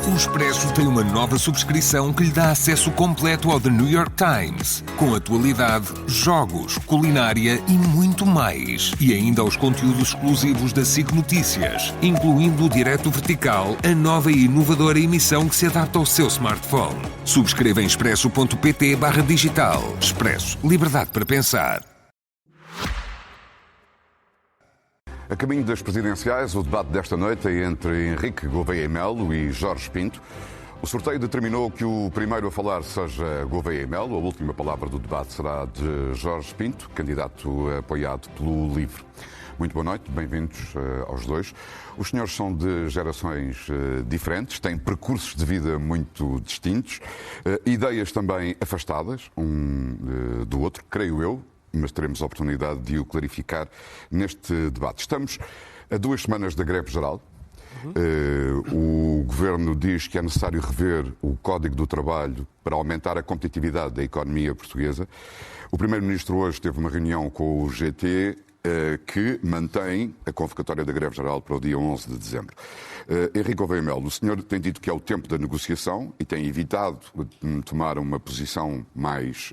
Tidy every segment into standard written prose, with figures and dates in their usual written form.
O Expresso tem uma nova subscrição que lhe dá acesso completo ao The New York Times, com atualidade, jogos, culinária e muito mais. E ainda aos conteúdos exclusivos da SIC Notícias, incluindo o Direto Vertical, a nova e inovadora emissão que se adapta ao seu smartphone. Subscreva em expresso.pt/digital. Expresso. Liberdade para pensar. A caminho das presidenciais, o debate desta noite é entre Henrique Gouveia e Melo e Jorge Pinto. O sorteio determinou que o primeiro a falar seja Gouveia e Melo. A última palavra do debate será de Jorge Pinto, candidato apoiado pelo LIVRE. Muito boa noite, bem-vindos aos dois. Os senhores são de gerações diferentes, têm percursos de vida muito distintos, ideias também afastadas um do outro, creio eu, mas teremos a oportunidade de o clarificar neste debate. Estamos a 2 semanas da greve geral. O Governo diz que é necessário rever o Código do Trabalho para aumentar a competitividade da economia portuguesa. O Primeiro-Ministro hoje teve uma reunião com o GT que mantém a convocatória da greve geral para o dia 11 de dezembro. Henrique Gouveia e Melo, o senhor tem dito que é o tempo da negociação e tem evitado tomar uma posição mais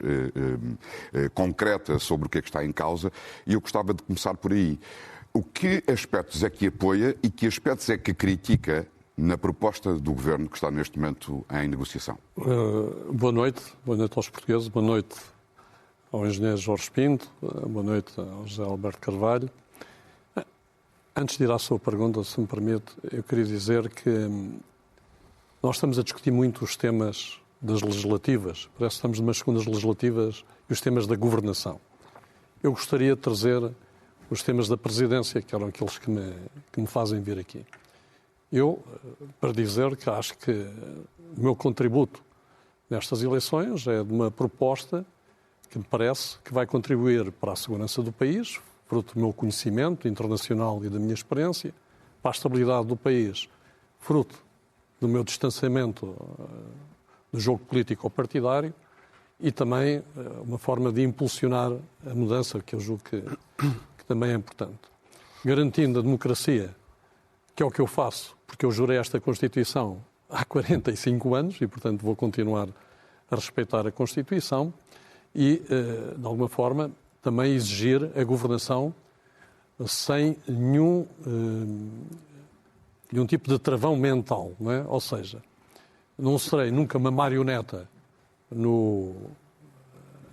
concreta sobre o que é que está em causa, e eu gostava de começar por aí. O que aspectos é que apoia e que aspectos é que critica na proposta do Governo que está neste momento em negociação? Boa noite aos portugueses, boa noite ao engenheiro Jorge Pinto, boa noite ao José Alberto Carvalho. Antes de ir à sua pergunta, se me permite, eu queria dizer que nós estamos a discutir muito os temas das legislativas, parece que estamos numas segundas legislativas, e os temas da governação. Eu gostaria de trazer os temas da presidência, que eram aqueles que me fazem vir aqui. Eu, para dizer que acho que o meu contributo nestas eleições é de uma proposta que me parece que vai contribuir para a segurança do país, fruto do meu conhecimento internacional e da minha experiência, para a estabilidade do país, fruto do meu distanciamento do jogo político ou partidário, e também uma forma de impulsionar a mudança, que eu julgo que também é importante. Garantindo a democracia, que é o que eu faço, porque eu jurei esta Constituição há 45 anos e, portanto, vou continuar a respeitar a Constituição, e, de alguma forma, também exigir a governação sem nenhum tipo de travão mental, não é? Ou seja, não serei nunca uma marioneta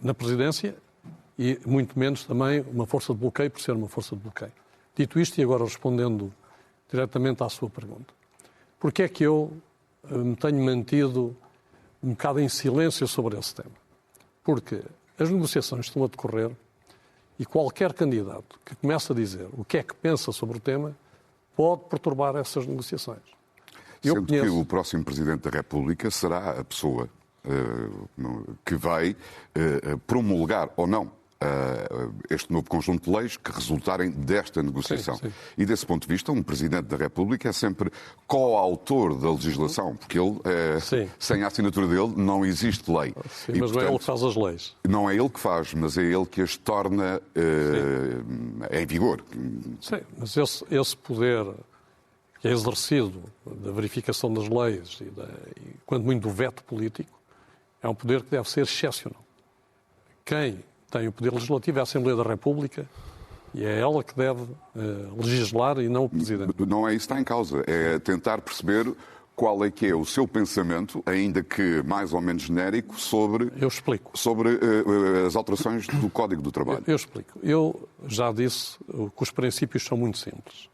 na presidência e muito menos também uma força de bloqueio por ser uma força de bloqueio. Dito isto, e agora respondendo diretamente à sua pergunta, porque é que eu me tenho mantido um bocado em silêncio sobre esse tema? Porque as negociações estão a decorrer e qualquer candidato que comece a dizer o que é que pensa sobre o tema pode perturbar essas negociações. Sendo que o próximo Presidente da República será a pessoa que vai promulgar ou não este novo conjunto de leis que resultarem desta negociação. Sim. E desse ponto de vista, um Presidente da República é sempre coautor da legislação, porque ele, sem a assinatura dele, não existe lei. Sim, mas não é ele que faz as leis. Não é ele que faz, mas é ele que as torna em vigor. Sim, mas esse poder que é exercido da verificação das leis e quanto muito do veto político, é um poder que deve ser excepcional. Quem tem o poder legislativo é a Assembleia da República e é ela que deve legislar e não o Presidente. Não é isso que está em causa, é tentar perceber qual é que é o seu pensamento, ainda que mais ou menos genérico, sobre as alterações do Código do Trabalho. Eu explico. Eu já disse que os princípios são muito simples.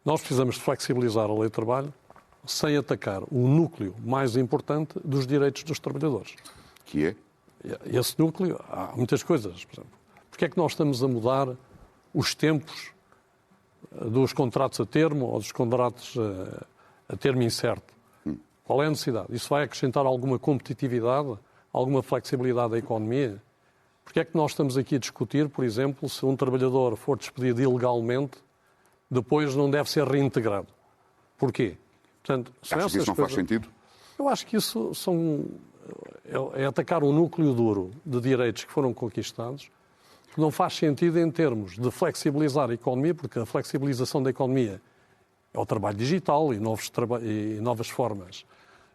Nós precisamos de flexibilizar a lei de trabalho sem atacar o núcleo mais importante dos direitos dos trabalhadores. Que é? Esse núcleo, há muitas coisas. Por exemplo, porque é que nós estamos a mudar os tempos dos contratos a termo ou dos contratos a termo incerto? Qual é a necessidade? Isso vai acrescentar alguma competitividade, alguma flexibilidade à economia? Porque é que nós estamos aqui a discutir, por exemplo, se um trabalhador for despedido ilegalmente, depois não deve ser reintegrado? Porquê? Portanto, acha que isso não faz sentido? Eu acho que isso é atacar um núcleo duro de direitos que foram conquistados, que não faz sentido em termos de flexibilizar a economia, porque a flexibilização da economia É o trabalho digital e novas formas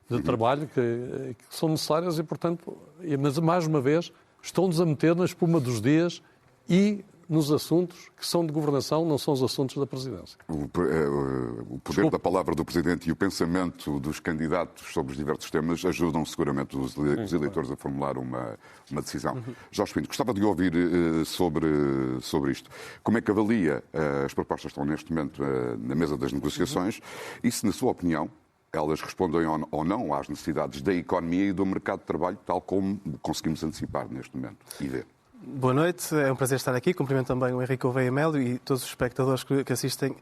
de trabalho que são necessárias e, portanto, mas mais uma vez, estão-nos a meter na espuma dos dias e nos assuntos que são de governação, não são os assuntos da Presidência. O poder da palavra do Presidente e o pensamento dos candidatos sobre os diversos temas ajudam seguramente os eleitores a formular uma decisão. Jorge Pinto, gostava de ouvir sobre isto. Como é que avalia as propostas que estão neste momento na mesa das negociações e se, na sua opinião, elas respondem ou não às necessidades da economia e do mercado de trabalho, tal como conseguimos antecipar neste momento e ver? Boa noite, é um prazer estar aqui. Cumprimento também o Henrique Gouveia Melo e todos os espectadores que assistem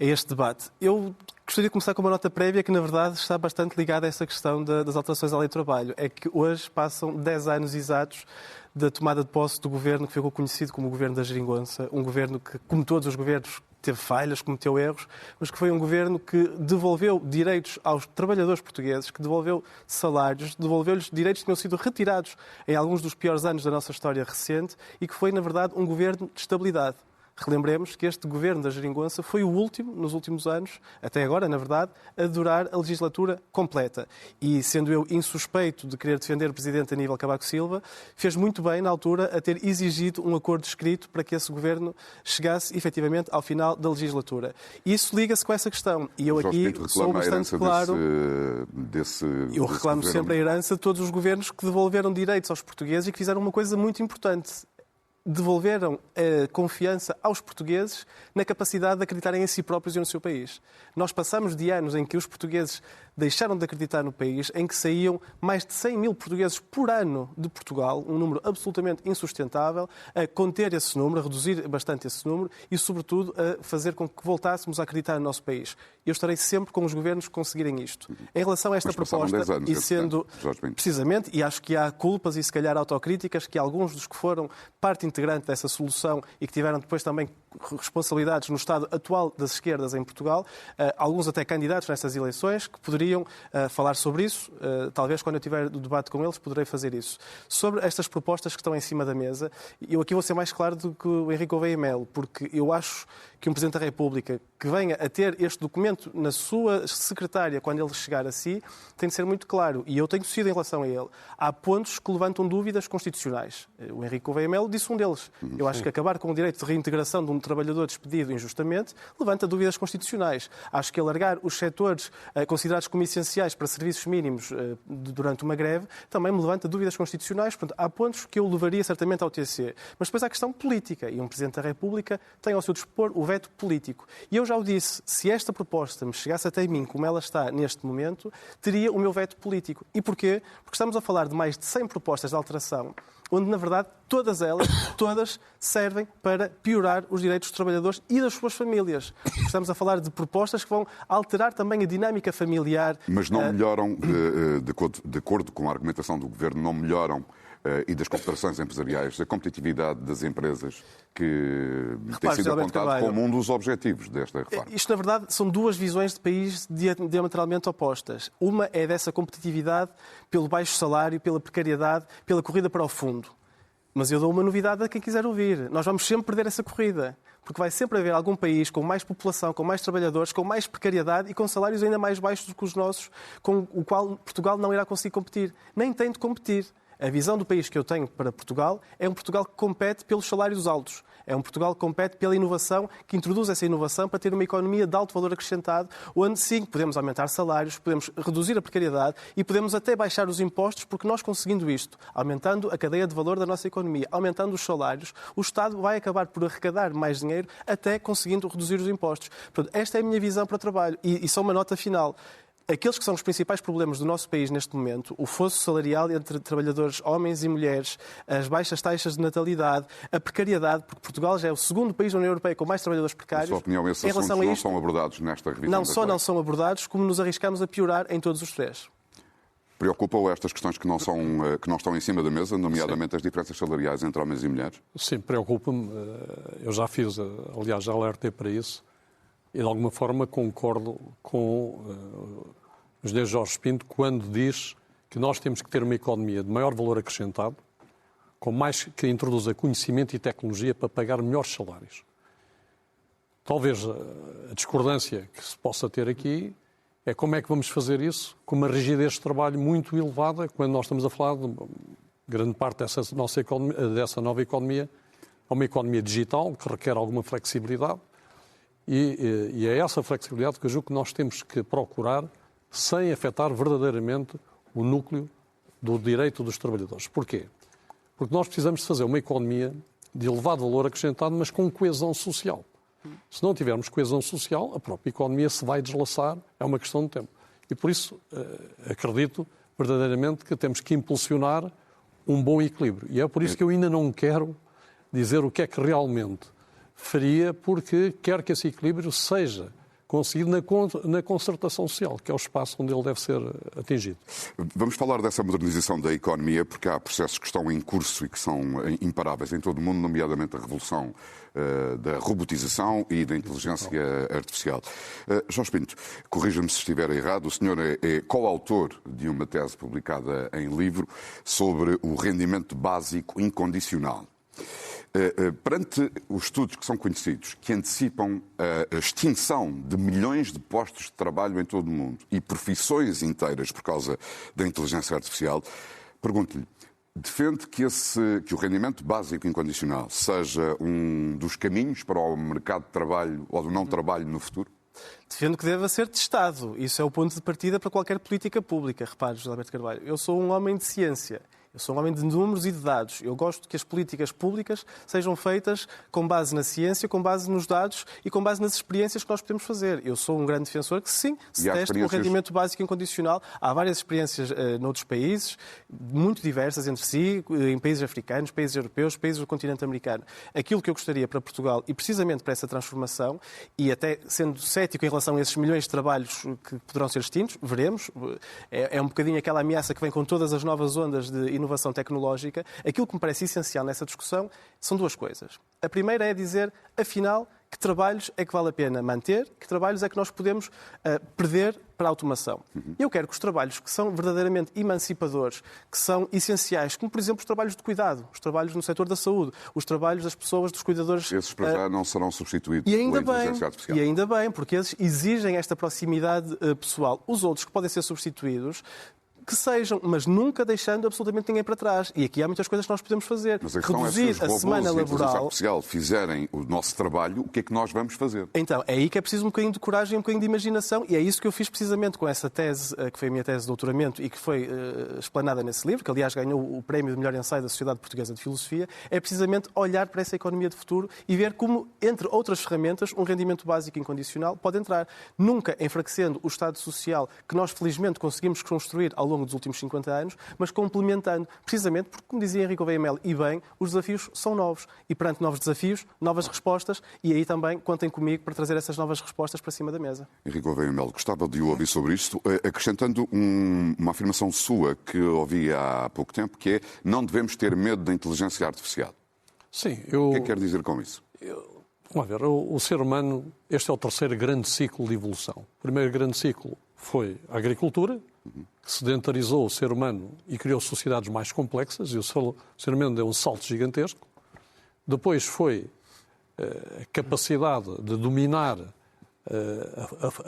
a este debate. Eu gostaria de começar com uma nota prévia que, na verdade, está bastante ligada a essa questão das alterações à lei do trabalho. É que hoje passam 10 anos exatos da tomada de posse do governo que ficou conhecido como o governo da Geringonça, um governo que, como todos os governos, teve falhas, cometeu erros, mas que foi um governo que devolveu direitos aos trabalhadores portugueses, que devolveu salários, devolveu-lhes direitos que tinham sido retirados em alguns dos piores anos da nossa história recente e que foi, na verdade, um governo de estabilidade. Relembremos que este governo da Geringonça foi o último, nos últimos anos, até agora, na verdade, a durar a legislatura completa. E, sendo eu insuspeito de querer defender o Presidente Aníbal Cavaco Silva, fez muito bem, na altura, a ter exigido um acordo escrito para que esse governo chegasse, efetivamente, ao final da legislatura. E isso liga-se com essa questão. E eu aqui sou bastante claro... Eu reclamo sempre a herança de todos os governos que devolveram direitos aos portugueses e que fizeram uma coisa muito importante. Devolveram a confiança aos portugueses na capacidade de acreditarem em si próprios e no seu país. Nós passamos de anos em que os portugueses deixaram de acreditar no país, em que saíam mais de 100 mil portugueses por ano de Portugal, um número absolutamente insustentável, a conter esse número, a reduzir bastante esse número e, sobretudo, a fazer com que voltássemos a acreditar no nosso país. Eu estarei sempre com os governos que conseguirem isto. Em relação a esta proposta, 10 anos, e sendo precisamente, e acho que há culpas e se calhar autocríticas, que alguns dos que foram parte integrante dessa solução e que tiveram depois também responsabilidades no estado atual das esquerdas em Portugal, alguns até candidatos nestas eleições, que poderiam falar sobre isso. Talvez quando eu tiver o debate com eles poderei fazer isso. Sobre estas propostas que estão em cima da mesa, eu aqui vou ser mais claro do que o Henrique Gouveia Melo, porque eu acho que um Presidente da República que venha a ter este documento na sua secretária quando ele chegar a si, tem de ser muito claro. E eu tenho sido em relação a ele. Há pontos que levantam dúvidas constitucionais. O Henrique Gouveia Melo disse um deles. Eu acho que acabar com o direito de reintegração de um trabalhador despedido injustamente levanta dúvidas constitucionais. Acho que alargar os setores considerados como essenciais para serviços mínimos durante uma greve também me levanta dúvidas constitucionais. Portanto, há pontos que eu levaria certamente ao TSE. Mas depois há a questão política. E um Presidente da República tem ao seu dispor o veto político. E eu já o disse, se esta proposta me chegasse até mim como ela está neste momento, teria o meu veto político. E porquê? Porque estamos a falar de mais de 100 propostas de alteração, onde, na verdade, todas elas servem para piorar os direitos dos trabalhadores e das suas famílias. Estamos a falar de propostas que vão alterar também a dinâmica familiar. Mas não melhoram, de acordo com a argumentação do Governo, não melhoram e das confederações empresariais, a competitividade das empresas que tem sido apontado como um dos objetivos desta reforma. Isto, na verdade, são duas visões de país diametralmente opostas. Uma é dessa competitividade pelo baixo salário, pela precariedade, pela corrida para o fundo. Mas eu dou uma novidade a quem quiser ouvir. Nós vamos sempre perder essa corrida. Porque vai sempre haver algum país com mais população, com mais trabalhadores, com mais precariedade e com salários ainda mais baixos do que os nossos, com o qual Portugal não irá conseguir competir. Nem tem de competir. A visão do país que eu tenho para Portugal é um Portugal que compete pelos salários altos. É um Portugal que compete pela inovação, que introduz essa inovação para ter uma economia de alto valor acrescentado, onde sim podemos aumentar salários, podemos reduzir a precariedade e podemos até baixar os impostos, porque nós conseguindo isto, aumentando a cadeia de valor da nossa economia, aumentando os salários, o Estado vai acabar por arrecadar mais dinheiro até conseguindo reduzir os impostos. Portanto, esta é a minha visão para o trabalho. E só uma nota final. Aqueles que são os principais problemas do nosso país neste momento, o fosso salarial entre trabalhadores homens e mulheres, as baixas taxas de natalidade, a precariedade, porque Portugal já é o segundo país da União Europeia com mais trabalhadores precários. Na sua opinião, esses assuntos não são abordados nesta revisão? Não só não são abordados, como nos arriscamos a piorar em todos os três. Preocupam estas questões que não estão em cima da mesa, nomeadamente as diferenças salariais entre homens e mulheres? Sim, preocupa-me. Eu já fiz, aliás, já alertei para isso e de alguma forma concordo com o engenheiro Jorge Pinto quando diz que nós temos que ter uma economia de maior valor acrescentado, que introduza conhecimento e tecnologia para pagar melhores salários. talvez a discordância que se possa ter aqui é como é que vamos fazer isso com uma rigidez de trabalho muito elevada, quando nós estamos a falar de grande parte dessa nova economia, é uma economia digital que requer alguma flexibilidade e é essa flexibilidade que eu julgo que nós temos que procurar sem afetar verdadeiramente o núcleo do direito dos trabalhadores. Porquê? Porque nós precisamos de fazer uma economia de elevado valor acrescentado, mas com coesão social. Se não tivermos coesão social, a própria economia se vai deslaçar, é uma questão de tempo. E por isso acredito verdadeiramente que temos que impulsionar um bom equilíbrio. E é por isso que eu ainda não quero dizer o que é que realmente faria, porque quero que esse equilíbrio seja conseguido na concertação social, que é o espaço onde ele deve ser atingido. Vamos falar dessa modernização da economia, porque há processos que estão em curso e que são imparáveis em todo o mundo, nomeadamente a revolução da robotização e da inteligência artificial. Jorge Pinto, corrija-me se estiver errado, o senhor é coautor de uma tese publicada em livro sobre o rendimento básico incondicional. Perante os estudos que são conhecidos, que antecipam a extinção de milhões de postos de trabalho em todo o mundo e profissões inteiras por causa da inteligência artificial, pergunto-lhe, defende que o rendimento básico incondicional seja um dos caminhos para o mercado de trabalho ou do não trabalho no futuro? Defendo que deva ser testado. Isso é o ponto de partida para qualquer política pública. Repare, José Alberto Carvalho, eu sou um homem de ciência. Eu sou um homem de números e de dados. Eu gosto que as políticas públicas sejam feitas com base na ciência, com base nos dados e com base nas experiências que nós podemos fazer. Eu sou um grande defensor que, sim, se teste o rendimento básico incondicional. Há várias experiências noutros países, muito diversas entre si, em países africanos, países europeus, países do continente americano. Aquilo que eu gostaria para Portugal, e precisamente para essa transformação, e até sendo cético em relação a esses milhões de trabalhos que poderão ser extintos, veremos, é um bocadinho aquela ameaça que vem com todas as novas ondas de inovação tecnológica. Aquilo que me parece essencial nessa discussão são duas coisas. A primeira é dizer, afinal, que trabalhos é que vale a pena manter, que trabalhos é que nós podemos perder para a automação. Eu quero que os trabalhos que são verdadeiramente emancipadores, que são essenciais, como, por exemplo, os trabalhos de cuidado, os trabalhos no setor da saúde, os trabalhos das pessoas, dos cuidadores... Esses para já não serão substituídos pela inteligência artificial. E ainda bem, porque eles exigem esta proximidade pessoal. Os outros que podem ser substituídos, que sejam, mas nunca deixando absolutamente ninguém para trás. E aqui há muitas coisas que nós podemos fazer. Mas a questão reduzir é se os robôs semana e a inteligência laboral artificial fizerem o nosso trabalho, o que é que nós vamos fazer? Então, é aí que é preciso um bocadinho de coragem e um bocadinho de imaginação, e é isso que eu fiz precisamente com essa tese, que foi a minha tese de doutoramento e que foi explanada nesse livro, que aliás ganhou o prémio de melhor ensaio da Sociedade Portuguesa de Filosofia, é precisamente olhar para essa economia de futuro e ver como, entre outras ferramentas, um rendimento básico incondicional pode entrar. Nunca enfraquecendo o Estado Social que nós, felizmente, conseguimos construir ao longo dos últimos 50 anos, mas complementando, precisamente porque, como dizia Henrique Gouveia Melo, e bem, os desafios são novos. E perante novos desafios, novas respostas, e aí também contem comigo para trazer essas novas respostas para cima da mesa. Henrique Gouveia Melo, gostava de ouvir sobre isto, acrescentando uma afirmação sua que ouvi há pouco tempo, que é: não devemos ter medo da inteligência artificial. Sim, O que é que quer dizer com isso? Vamos ver, o ser humano, este é o terceiro grande ciclo de evolução. O primeiro grande ciclo foi a agricultura, que sedentarizou o ser humano e criou sociedades mais complexas, e o ser humano deu um salto gigantesco. Depois foi a capacidade de dominar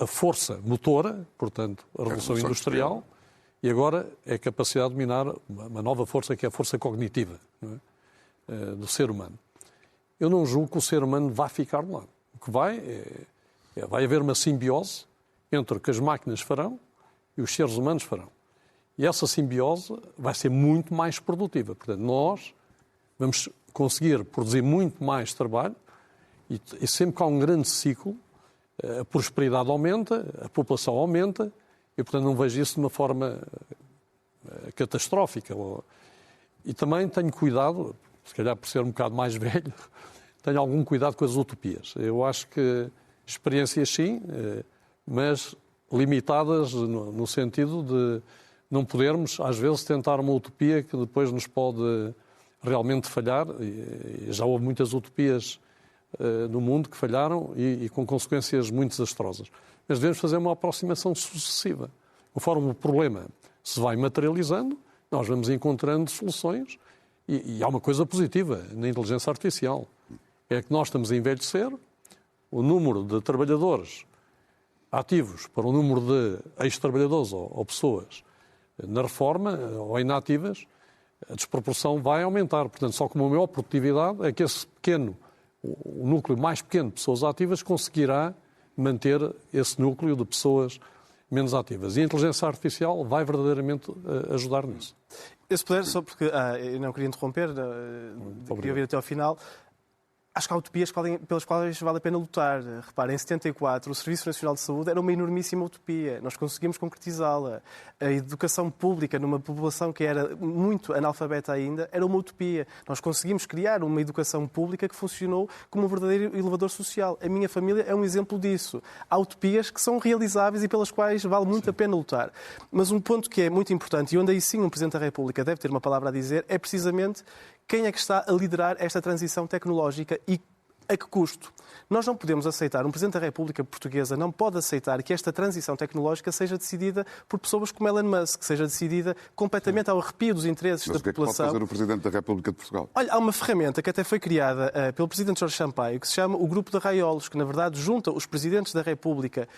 a força motora, portanto, a Revolução Industrial, e agora é a capacidade de dominar uma nova força, que é a força cognitiva, não é? Do ser humano. Eu não julgo que o ser humano vá ficar de lado. O que vai haver uma simbiose entre o que as máquinas farão e os seres humanos farão. E essa simbiose vai ser muito mais produtiva. Portanto, nós vamos conseguir produzir muito mais trabalho e sempre que há um grande ciclo, a prosperidade aumenta, a população aumenta e, portanto, não vejo isso de uma forma catastrófica. E também tenho cuidado, se calhar por ser um bocado mais velho, tenho algum cuidado com as utopias. Eu acho que experiências sim, mas limitadas no sentido de não podermos, às vezes, tentar uma utopia que depois nos pode realmente falhar. E já houve muitas utopias no mundo que falharam e com consequências muito desastrosas. Mas devemos fazer uma aproximação sucessiva. Conforme o problema se vai materializando, nós vamos encontrando soluções. E há uma coisa positiva na inteligência artificial. É que nós estamos a envelhecer, o número de trabalhadores ativos para o número de ex-trabalhadores ou pessoas na reforma ou inativas, a desproporção vai aumentar. Portanto, só com uma maior produtividade é que esse pequeno, o núcleo mais pequeno de pessoas ativas conseguirá manter esse núcleo de pessoas menos ativas. E a inteligência artificial vai verdadeiramente ajudar nisso. Se puder, só porque eu não queria interromper, queria ouvir até ao final. Acho que há utopias pelas quais vale a pena lutar. Reparem, em 74, o Serviço Nacional de Saúde era uma enormíssima utopia. Nós conseguimos concretizá-la. A educação pública numa população que era muito analfabeta ainda era uma utopia. Nós conseguimos criar uma educação pública que funcionou como um verdadeiro elevador social. A minha família é um exemplo disso. Há utopias que são realizáveis e pelas quais vale muito a pena lutar. Mas um ponto que é muito importante, e onde aí sim um Presidente da República deve ter uma palavra a dizer, é precisamente quem é que está a liderar esta transição tecnológica e a que custo? Nós não podemos aceitar, um Presidente da República Portuguesa não pode aceitar que esta transição tecnológica seja decidida por pessoas como Elon Musk, que seja decidida completamente ao arrepio dos interesses da população. Mas o que é que pode fazer o Presidente da República de Portugal? Olha, há uma ferramenta que até foi criada pelo Presidente Jorge Sampaio, que se chama o Grupo de Arraiolos, que na verdade junta os Presidentes da República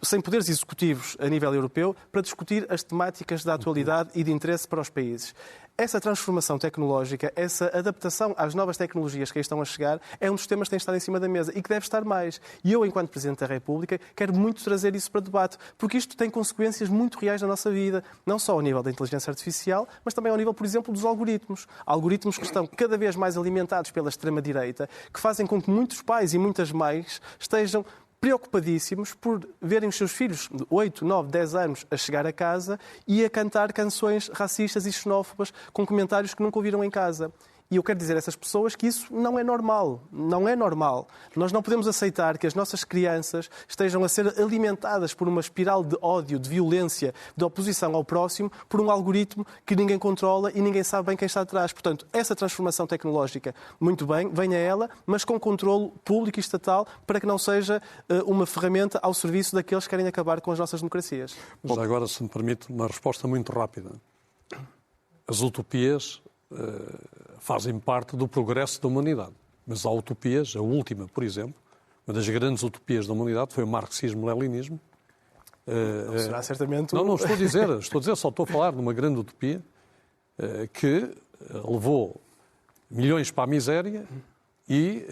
sem poderes executivos a nível europeu para discutir as temáticas da atualidade e de interesse para os países. Essa transformação tecnológica, essa adaptação às novas tecnologias que aí estão a chegar, é um dos temas que tem estado em cima da mesa e que deve estar mais. E eu, enquanto Presidente da República, quero muito trazer isso para debate, porque isto tem consequências muito reais na nossa vida, não só ao nível da inteligência artificial, mas também ao nível, por exemplo, dos algoritmos. Algoritmos que estão cada vez mais alimentados pela extrema-direita, que fazem com que muitos pais e muitas mães estejam preocupadíssimos por verem os seus filhos de 8, 9, 10 anos a chegar a casa e a cantar canções racistas e xenófobas com comentários que nunca ouviram em casa. E eu quero dizer a essas pessoas que isso não é normal. Não é normal. Nós não podemos aceitar que as nossas crianças estejam a ser alimentadas por uma espiral de ódio, de violência, de oposição ao próximo, por um algoritmo que ninguém controla e ninguém sabe bem quem está atrás. Portanto, essa transformação tecnológica, muito bem, venha ela, mas com controle público e estatal para que não seja uma ferramenta ao serviço daqueles que querem acabar com as nossas democracias. Mas agora, se me permite, uma resposta muito rápida. As utopias fazem parte do progresso da humanidade. Mas há utopias, a última, por exemplo, uma das grandes utopias da humanidade foi o marxismo-leninismo. Não será certamente... Não estou a dizer, só estou a falar de uma grande utopia que levou milhões para a miséria e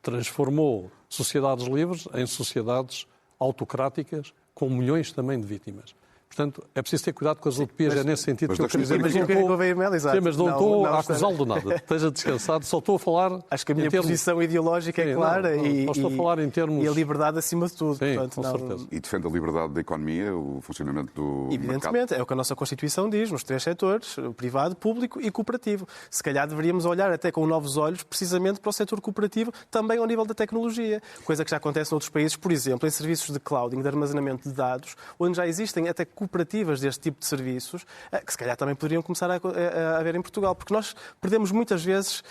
transformou sociedades livres em sociedades autocráticas com milhões também de vítimas. Portanto, é preciso ter cuidado com as utopias, é nesse sentido que eu quero dizer. Mas não estou a acusá-lo de nada. Esteja descansado, só estou a falar... Acho que a minha posição ideológica é clara estou a falar em termos... e a liberdade acima de tudo. Sim, portanto, com certeza. E defende a liberdade da economia, o funcionamento do Evidentemente, mercado? é o que a nossa Constituição diz, nos 3 setores, o privado, público e cooperativo. Se calhar deveríamos olhar até com novos olhos, precisamente para o setor cooperativo, também ao nível da tecnologia. Coisa que já acontece noutros países, por exemplo, em serviços de clouding, de armazenamento de dados, onde já existem até cooperativas deste tipo de serviços, que se calhar também poderiam começar a haver em Portugal, porque nós perdemos muitas vezes,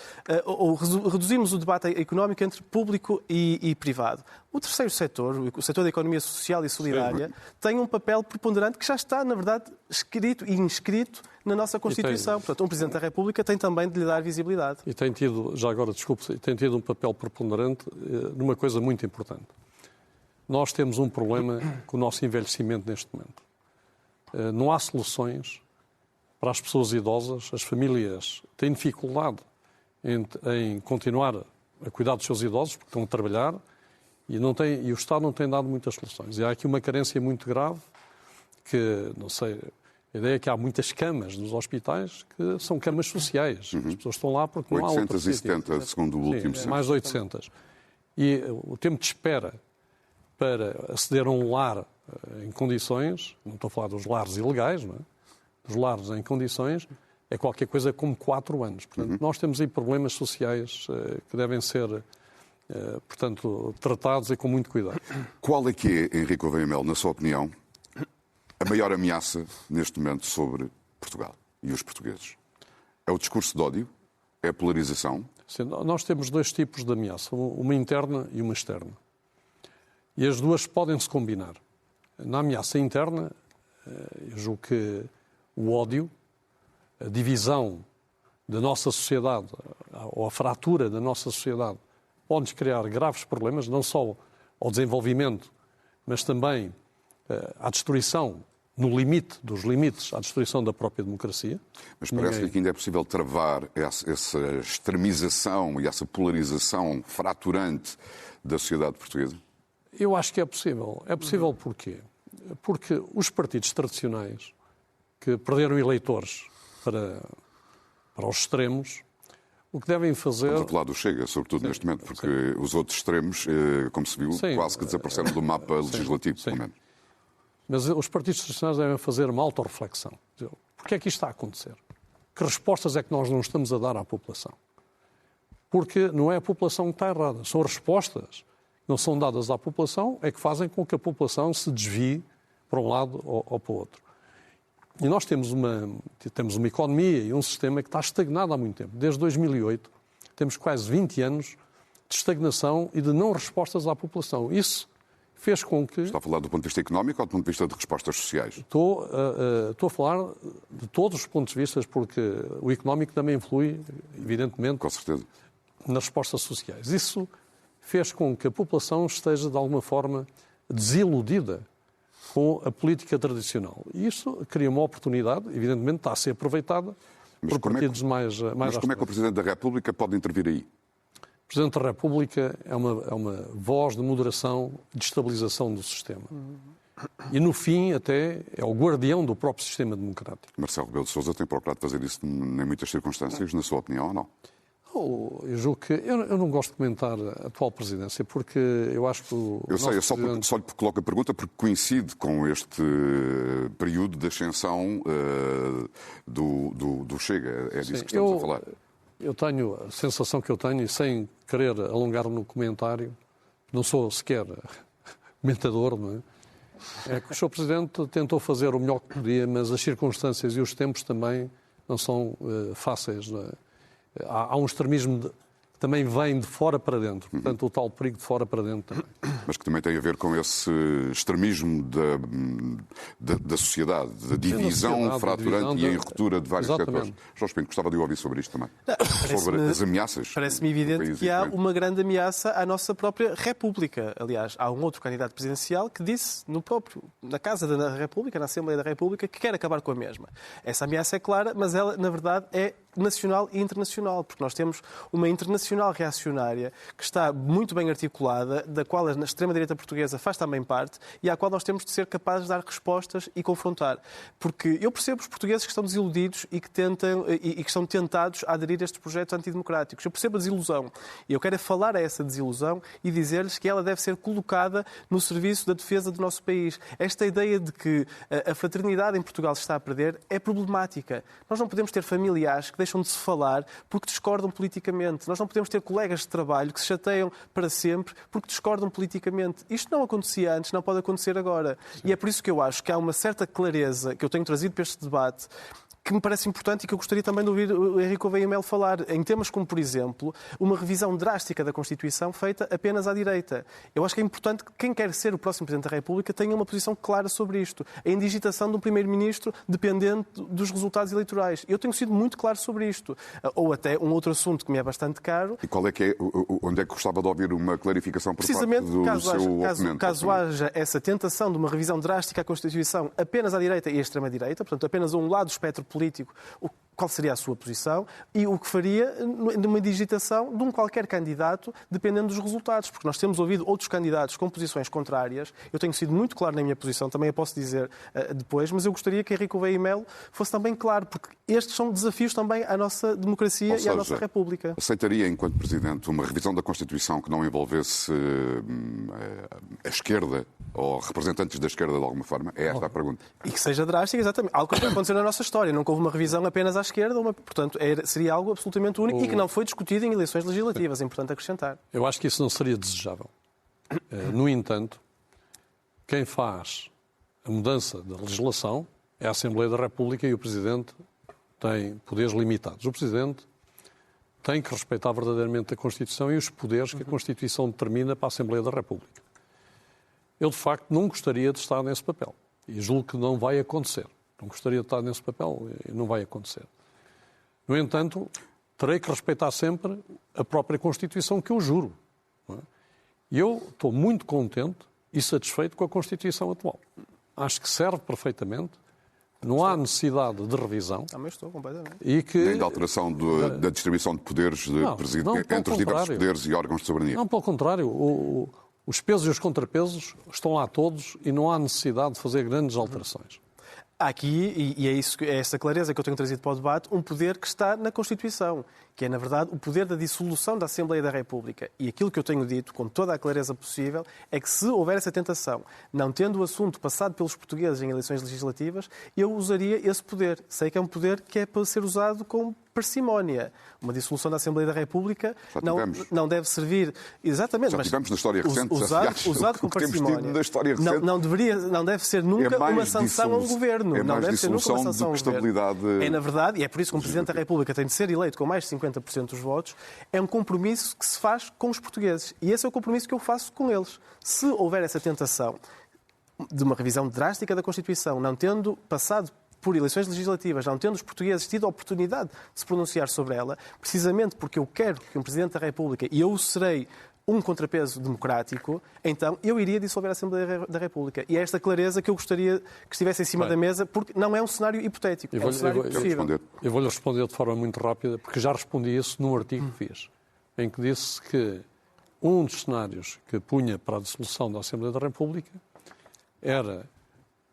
ou reduzimos o debate económico entre público e privado. O terceiro setor, o setor da economia social e solidária, tem um papel preponderante que já está, na verdade, escrito e inscrito na nossa Constituição. Portanto, um Presidente da República tem também de lhe dar visibilidade. E tem tido, já agora, desculpe, tem tido um papel preponderante numa coisa muito importante. Nós temos um problema com o nosso envelhecimento neste momento. Não há soluções para as pessoas idosas. As famílias têm dificuldade em continuar a cuidar dos seus idosos porque estão a trabalhar e o Estado não tem dado muitas soluções. E há aqui uma carência muito grave que, não sei, a ideia é que há muitas camas nos hospitais que são camas sociais. As pessoas estão lá porque não há outro sítio. 870, segundo o último censo. Mais de 800. E o tempo de espera para aceder a um lar em condições, não estou a falar dos lares ilegais, não é? Dos lares em condições, é qualquer coisa como 4 anos. Portanto, nós temos aí problemas sociais que devem ser, portanto, tratados e com muito cuidado. Qual é que é, Henrique Gouveia Melo, na sua opinião, a maior ameaça neste momento sobre Portugal e os portugueses? É o discurso de ódio? É a polarização? Sim, nós temos 2 tipos de ameaça, uma interna e uma externa. E as duas podem se combinar. Na ameaça interna, eu julgo que o ódio, a divisão da nossa sociedade, ou a fratura da nossa sociedade, pode-nos criar graves problemas, não só ao desenvolvimento, mas também à destruição, no limite dos limites, à destruição da própria democracia. Mas parece-lhe que ainda é possível travar essa extremização e essa polarização fraturante da sociedade portuguesa? Eu acho que é possível. É possível porquê? Porque os partidos tradicionais que perderam eleitores para os extremos, o que devem fazer... Estamos a falar do Chega, sobretudo neste momento, porque os outros extremos, como se viu, quase que desapareceram do mapa legislativo, pelo menos. Mas os partidos tradicionais devem fazer uma autorreflexão. Porquê é que isto está a acontecer? Que respostas é que nós não estamos a dar à população? Porque não é a população que está errada. São respostas que não são dadas à população é que fazem com que a população se desvie para um lado ou para o outro. E nós temos uma economia e um sistema que está estagnado há muito tempo. Desde 2008 temos quase 20 anos de estagnação e de não respostas à população. Isso fez com que... Está a falar do ponto de vista económico ou do ponto de vista de respostas sociais? Estou a falar de todos os pontos de vista, porque o económico também influi, evidentemente, com certeza, nas respostas sociais. Isso fez com que a população esteja, de alguma forma, desiludida com a política tradicional. E isso cria uma oportunidade, evidentemente está a ser aproveitada por partidos mais Mas como é que o Presidente da República pode intervir aí? O Presidente da República é uma voz de moderação e de estabilização do sistema. E, no fim, até é o guardião do próprio sistema democrático. Marcelo Rebelo de Sousa tem procurado fazer isso em muitas circunstâncias, na sua opinião, ou não? Eu julgo que... Eu não gosto de comentar a atual presidência, porque eu acho que Eu sei, eu só lhe coloco a pergunta porque coincide com este período de ascensão do Chega. É disso que estamos a falar. Eu tenho a sensação que eu tenho, e sem querer alongar no comentário, não sou sequer comentador, não é? É que o Sr. Presidente tentou fazer o melhor que podia, mas as circunstâncias e os tempos também não são fáceis, não é? Há um extremismo que também vem de fora para dentro, portanto o tal perigo de fora para dentro também. Mas que também tem a ver com esse extremismo da sociedade, da divisão fraturante e em ruptura de vários setores. Jorge Pinto, gostava de ouvir sobre isto também. Sobre as ameaças. Parece-me evidente que há uma grande ameaça à nossa própria República. Aliás, há um outro candidato presidencial que disse na Casa da República, na Assembleia da República, que quer acabar com a mesma. Essa ameaça é clara, mas ela, na verdade, é nacional e internacional, porque nós temos uma internacional reacionária que está muito bem articulada, da qual a extrema-direita portuguesa faz também parte e à qual nós temos de ser capazes de dar respostas e confrontar. Porque eu percebo os portugueses que estão desiludidos e que estão tentados a aderir a estes projetos antidemocráticos. Eu percebo a desilusão e eu quero falar a essa desilusão e dizer-lhes que ela deve ser colocada no serviço da defesa do nosso país. Esta ideia de que a fraternidade em Portugal se está a perder é problemática. Nós não podemos ter familiares que deixam de se falar porque discordam politicamente. Nós não podemos ter colegas de trabalho que se chateiam para sempre porque discordam politicamente. Isto não acontecia antes, não pode acontecer agora. Sim. E é por isso que eu acho que há uma certa clareza que eu tenho trazido para este debate que me parece importante e que eu gostaria também de ouvir o Henrique Gouveia e Melo falar, em temas como, por exemplo, uma revisão drástica da Constituição feita apenas à direita. Eu acho que é importante que quem quer ser o próximo Presidente da República tenha uma posição clara sobre isto. A indigitação de um Primeiro-Ministro dependente dos resultados eleitorais. Eu tenho sido muito claro sobre isto. Ou até um outro assunto que me é bastante caro. E qual é que é, onde é que gostava de ouvir uma clarificação por parte do seu oponente? Caso haja essa tentação de uma revisão drástica à Constituição apenas à direita e à extrema-direita, portanto, apenas a um lado do espectro político, qual seria a sua posição e o que faria numa digitação de um qualquer candidato, dependendo dos resultados. Porque nós temos ouvido outros candidatos com posições contrárias. Eu tenho sido muito claro na minha posição, também a posso dizer depois, mas eu gostaria que Henrique Gouveia e Melo fosse também claro, porque estes são desafios também à nossa democracia e à nossa República. Aceitaria, enquanto Presidente, uma revisão da Constituição que não envolvesse a esquerda ou representantes da esquerda de alguma forma? É esta a pergunta. E que seja drástica, exatamente. Algo que aconteceu na nossa história. Nunca houve uma revisão apenas à esquerda, portanto, seria algo absolutamente único e que não foi discutido em eleições legislativas. É importante acrescentar. Eu acho que isso não seria desejável. No entanto, quem faz a mudança da legislação é a Assembleia da República e o Presidente tem poderes limitados. O Presidente tem que respeitar verdadeiramente a Constituição e os poderes que a Constituição determina para a Assembleia da República. Eu, de facto, não gostaria de estar nesse papel. E julgo que não vai acontecer. Não gostaria de estar nesse papel e não vai acontecer. No entanto, terei que respeitar sempre a própria Constituição que eu juro. Não é? E eu estou muito contente e satisfeito com a Constituição atual. Acho que serve perfeitamente. Não há necessidade de revisão. Também estou, completamente. E que... Nem de alteração da distribuição de poderes entre os diversos poderes e órgãos de soberania. Não, pelo contrário. Os pesos e os contrapesos estão lá todos e não há necessidade de fazer grandes alterações. Há aqui, e é essa clareza que eu tenho trazido para o debate, um poder que está na Constituição, que é, na verdade, o poder da dissolução da Assembleia da República. E aquilo que eu tenho dito, com toda a clareza possível, é que se houver essa tentação, não tendo o assunto passado pelos portugueses em eleições legislativas, eu usaria esse poder. Sei que é um poder que é para ser usado com parcimónia. Uma dissolução da Assembleia da República não deve servir... Exatamente. Já tivemos na história recente. Usado com parcimónia. Não deve ser nunca uma sanção a um governo. Não deve ser nunca uma sanção a um governo. É, na verdade, e é por isso que um Presidente da República tem de ser eleito com mais de 50% dos votos, é um compromisso que se faz com os portugueses. E esse é o compromisso que eu faço com eles. Se houver essa tentação de uma revisão drástica da Constituição, não tendo passado por eleições legislativas, não tendo os portugueses tido a oportunidade de se pronunciar sobre ela, precisamente porque eu quero que um Presidente da República, e eu serei um contrapeso democrático, então eu iria dissolver a Assembleia da República. E é esta clareza que eu gostaria que estivesse em cima da mesa, porque não é um cenário hipotético, é um cenário possível. Eu vou-lhe responder de forma muito rápida, porque já respondi isso num artigo que fiz, em que disse que um dos cenários que punha para a dissolução da Assembleia da República era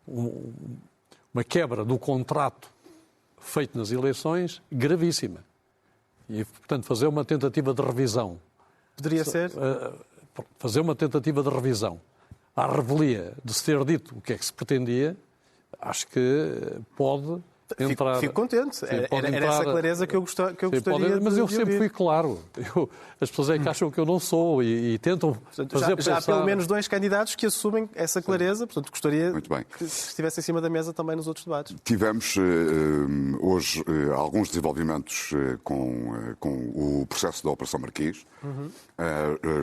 uma quebra do contrato feito nas eleições gravíssima. E, portanto, fazer uma tentativa de revisão. Poderia ser? Fazer uma tentativa de revisão à revelia de se ter dito o que é que se pretendia, acho que pode entrar... Fico contente. Era essa clareza que eu gostaria mas eu sempre ouvir. fui claro. As pessoas é que acham que eu não sou e tentam fazer pensar... Já há pelo menos 2 candidatos que assumem essa clareza, portanto gostaria que estivesse em cima da mesa também nos outros debates. Tivemos hoje alguns desenvolvimentos com o processo da Operação Marquês.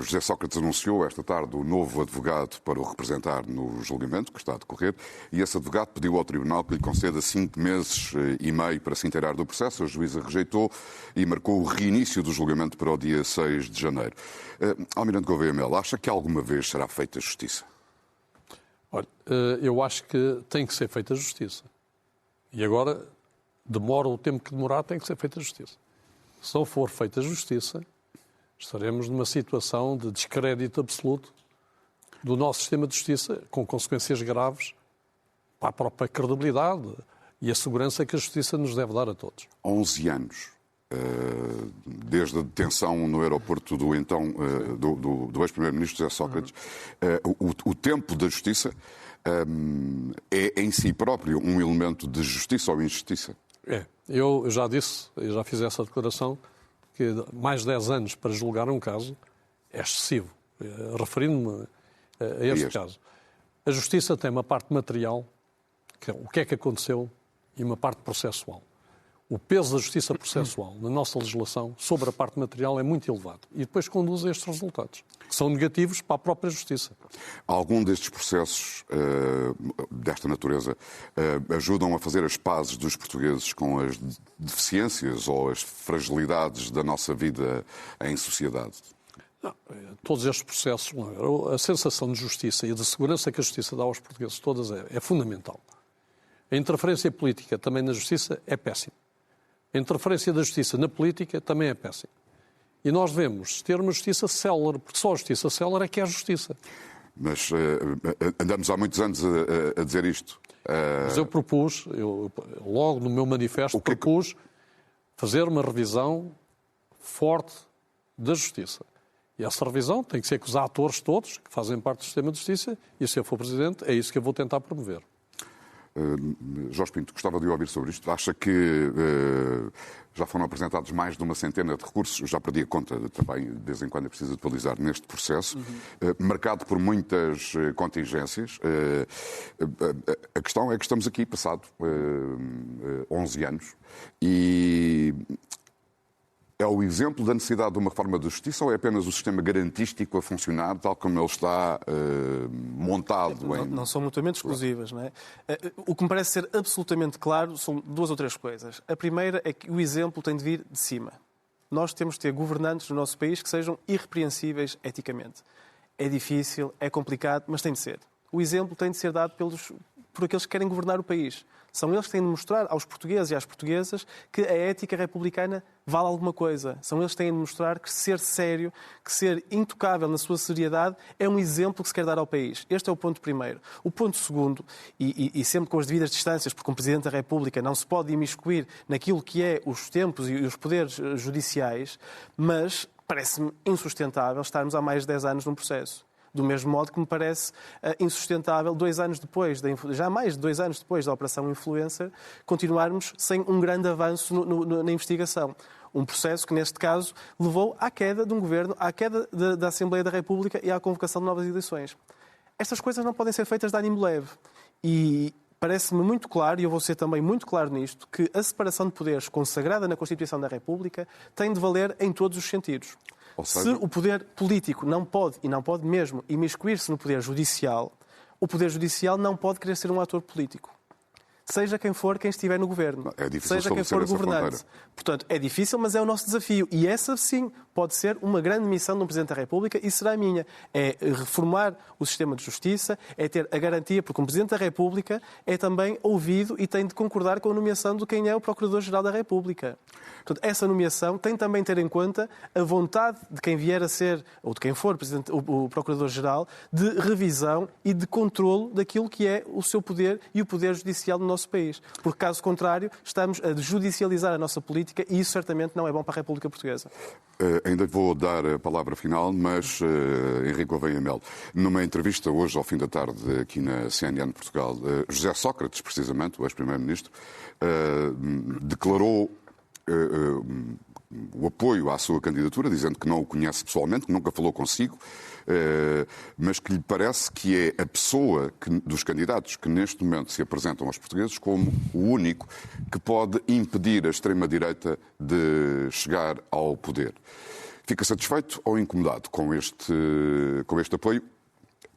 José Sócrates anunciou esta tarde o novo advogado para o representar no julgamento que está a decorrer, e esse advogado pediu ao Tribunal que lhe conceda 5 meses e meio para se inteirar do processo. A juíza rejeitou e marcou o reinício do julgamento para o dia 6 de janeiro. Almirante Gouveia Melo, acha que alguma vez será feita justiça? Olha, eu acho que tem que ser feita justiça. E agora, demora o tempo que demorar, tem que ser feita justiça. Se não for feita justiça, estaremos numa situação de descrédito absoluto do nosso sistema de justiça, com consequências graves para a própria credibilidade e a segurança que a justiça nos deve dar a todos. 11 anos, desde a detenção no aeroporto do ex-primeiro-ministro José Sócrates, o tempo da justiça é em si próprio um elemento de justiça ou injustiça? Eu já disse, eu já fiz essa declaração, que mais de 10 anos para julgar um caso é excessivo, referindo-me a este caso. A justiça tem uma parte material, que é o que é que aconteceu, e uma parte processual. O peso da justiça processual na nossa legislação sobre a parte material é muito elevado e depois conduz a estes resultados, que são negativos para a própria justiça. Algum destes processos desta natureza ajudam a fazer as pazes dos portugueses com as deficiências ou as fragilidades da nossa vida em sociedade? Não, todos estes processos, a sensação de justiça e de segurança que a justiça dá aos portugueses todas é fundamental. A interferência política também na justiça é péssima. A interferência da justiça na política também é péssima. E nós devemos ter uma justiça célere, porque só a justiça célere é que é a justiça. Mas andamos há muitos anos a dizer isto. Mas eu propus, logo no meu manifesto, propus fazer uma revisão forte da justiça. E essa revisão tem que ser com os atores todos, que fazem parte do sistema de justiça, e se eu for Presidente, é isso que eu vou tentar promover. Jorge Pinto, gostava de ouvir sobre isto. Acha que já foram apresentados mais de uma centena de recursos? Eu já perdi a conta também, de vez em quando é preciso atualizar neste processo, marcado por muitas contingências. A questão é que estamos aqui, passado 11 anos, e é o exemplo da necessidade de uma reforma da justiça ou é apenas o sistema garantístico a funcionar tal como ele está montado? Não são mutuamente exclusivas, não é? O que me parece ser absolutamente claro são 2 ou 3 coisas. A primeira é que o exemplo tem de vir de cima. Nós temos de ter governantes no nosso país que sejam irrepreensíveis eticamente. é difícil, é complicado, mas tem de ser. O exemplo tem de ser dado por aqueles que querem governar o país. São eles que têm de mostrar aos portugueses e às portuguesas que a ética republicana vale alguma coisa. São eles que têm de mostrar que ser sério, que ser intocável na sua seriedade é um exemplo que se quer dar ao país. Este é o ponto primeiro. O ponto segundo, e sempre com as devidas distâncias, porque um Presidente da República não se pode imiscuir naquilo que é os tempos e os poderes judiciais, mas parece-me insustentável estarmos há mais de 10 anos num processo. Do mesmo modo que me parece insustentável, 2 anos depois, já mais de 2 anos depois da Operação Influencer, continuarmos sem um grande avanço na investigação. Um processo que, neste caso, levou à queda de um governo, à queda da Assembleia da República e à convocação de novas eleições. Estas coisas não podem ser feitas de ânimo leve. E parece-me muito claro, e eu vou ser também muito claro nisto, que a separação de poderes consagrada na Constituição da República tem de valer em todos os sentidos. Se o poder político não pode, e não pode mesmo, imiscuir-se no poder judicial, o poder judicial não pode querer ser um ator político. Seja quem for quem estiver no governo. É difícil seja quem for o governante. Portanto, é difícil, mas é o nosso desafio. E essa, sim, pode ser uma grande missão de um Presidente da República e será a minha. É reformar o sistema de justiça, é ter a garantia, porque um Presidente da República é também ouvido e tem de concordar com a nomeação de quem é o Procurador-Geral da República. Portanto, essa nomeação tem também de ter em conta a vontade de quem vier a ser, ou de quem for o Procurador-Geral, de revisão e de controlo daquilo que é o seu poder e o poder judicial do nosso país. Porque, caso contrário, estamos a judicializar a nossa política e isso certamente não é bom para a República Portuguesa. Ainda vou dar a palavra final, mas Henrique Gouveia Melo, numa entrevista hoje ao fim da tarde aqui na CNN Portugal, José Sócrates, precisamente, o ex-primeiro-ministro, declarou o apoio à sua candidatura, dizendo que não o conhece pessoalmente, que nunca falou consigo, mas que lhe parece que é a pessoa dos candidatos que neste momento se apresentam aos portugueses como o único que pode impedir a extrema-direita de chegar ao poder. Fica satisfeito ou incomodado com este apoio,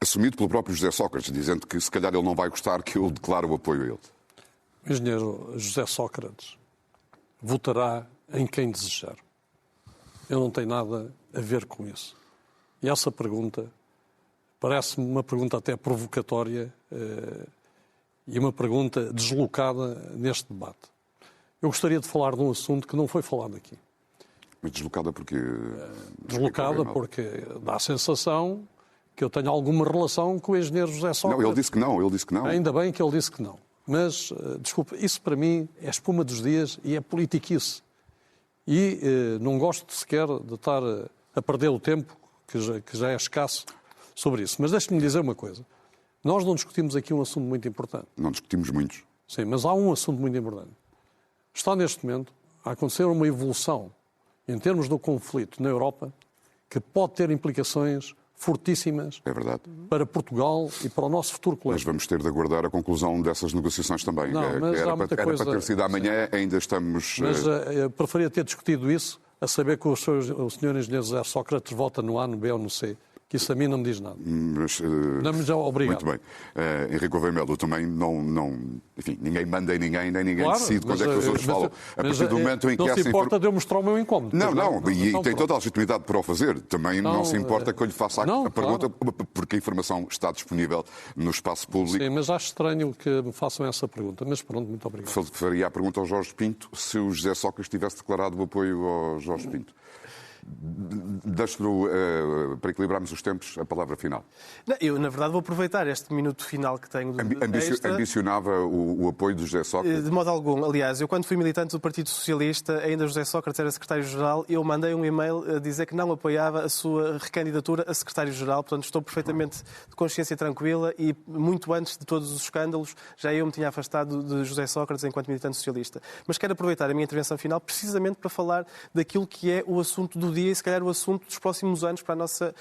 assumido pelo próprio José Sócrates, dizendo que se calhar ele não vai gostar que eu declare o apoio a ele? O engenheiro José Sócrates votará em quem desejar. Eu não tenho nada a ver com isso. E essa pergunta parece-me uma pergunta até provocatória e uma pergunta deslocada neste debate. Eu gostaria de falar de um assunto que não foi falado aqui. Mas deslocada porque... Deslocada porque dá a sensação que eu tenho alguma relação com o engenheiro José Sócrates. Não, ele disse que não. Ainda bem que ele disse que não. Mas, desculpa, isso para mim é espuma dos dias e é politiquice. E não gosto sequer de estar a perder o tempo, que já é escasso, sobre isso. Mas deixe-me dizer uma coisa. Nós não discutimos aqui um assunto muito importante. Não discutimos muitos. Sim, mas há um assunto muito importante. Está neste momento a acontecer uma evolução em termos do conflito na Europa que pode ter implicações fortíssimas para Portugal e para o nosso futuro coletivo. Mas vamos ter de aguardar a conclusão dessas negociações também. Não, mas era há muita para coisa... ter sido amanhã, ainda estamos... Mas eu preferia ter discutido isso, a saber que o senhor engenheiro José Sócrates vota no A, no B ou no C. Que isso a mim não me diz nada. Mas, obrigado. Muito bem. Henrique Gouveia Melo, também não... Enfim, ninguém manda em ninguém, nem ninguém decide quando é que os outros falam. A partir do momento em que não se importa de eu mostrar o meu incómodo. E tem toda a legitimidade para o fazer. Também não se importa que eu lhe faça a pergunta, porque a informação está disponível no espaço público. Sim, mas acho estranho que me façam essa pergunta. Mas pronto, muito obrigado. Faria a pergunta ao Jorge Pinto se o José Sócrates tivesse declarado o apoio ao Jorge Pinto. Deixo-lhe, para equilibrarmos os tempos, a palavra final. Não, eu, na verdade, vou aproveitar este minuto final que tenho de Ambicionava o apoio do José Sócrates? De modo algum. Aliás, eu quando fui militante do Partido Socialista, ainda José Sócrates era secretário-geral, eu mandei um e-mail a dizer que não apoiava a sua recandidatura a secretário-geral. Portanto, estou perfeitamente de consciência tranquila e muito antes de todos os escândalos já eu me tinha afastado de José Sócrates enquanto militante socialista. Mas quero aproveitar a minha intervenção final precisamente para falar daquilo que é o assunto do dia e, se calhar, o assunto dos próximos anos para a nossa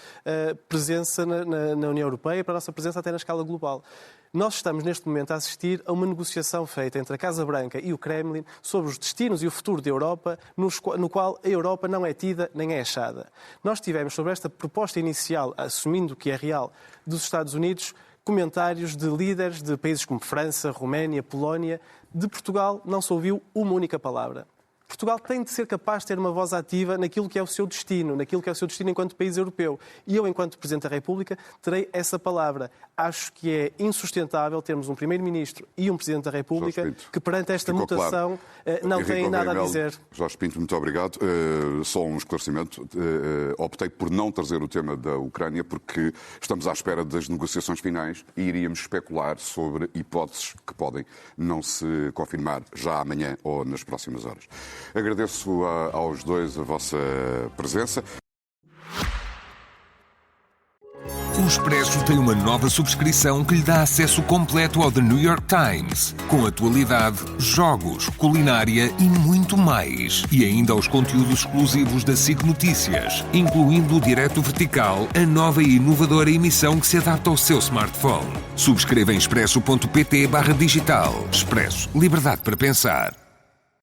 presença na União Europeia, para a nossa presença até na escala global. Nós estamos, neste momento, a assistir a uma negociação feita entre a Casa Branca e o Kremlin sobre os destinos e o futuro da Europa, no qual a Europa não é tida nem é achada. Nós tivemos, sobre esta proposta inicial, assumindo que é real, dos Estados Unidos, comentários de líderes de países como França, Roménia, Polónia. De Portugal não se ouviu uma única palavra. Portugal tem de ser capaz de ter uma voz ativa naquilo que é o seu destino, enquanto país europeu. E eu, enquanto Presidente da República, terei essa palavra. Acho que é insustentável termos um Primeiro-Ministro e um Presidente da República que, perante esta mutação, não têm nada a dizer. Jorge Pinto, muito obrigado. Só um esclarecimento. Optei por não trazer o tema da Ucrânia porque estamos à espera das negociações finais e iríamos especular sobre hipóteses que podem não se confirmar já amanhã ou nas próximas horas. Agradeço aos dois a vossa presença. O Expresso tem uma nova subscrição que lhe dá acesso completo ao The New York Times, com atualidade, jogos, culinária e muito mais. E ainda aos conteúdos exclusivos da SIC Notícias, incluindo o Direto Vertical, a nova e inovadora emissão que se adapta ao seu smartphone. Subscreva em expresso.pt/digital. Expresso. Liberdade para pensar.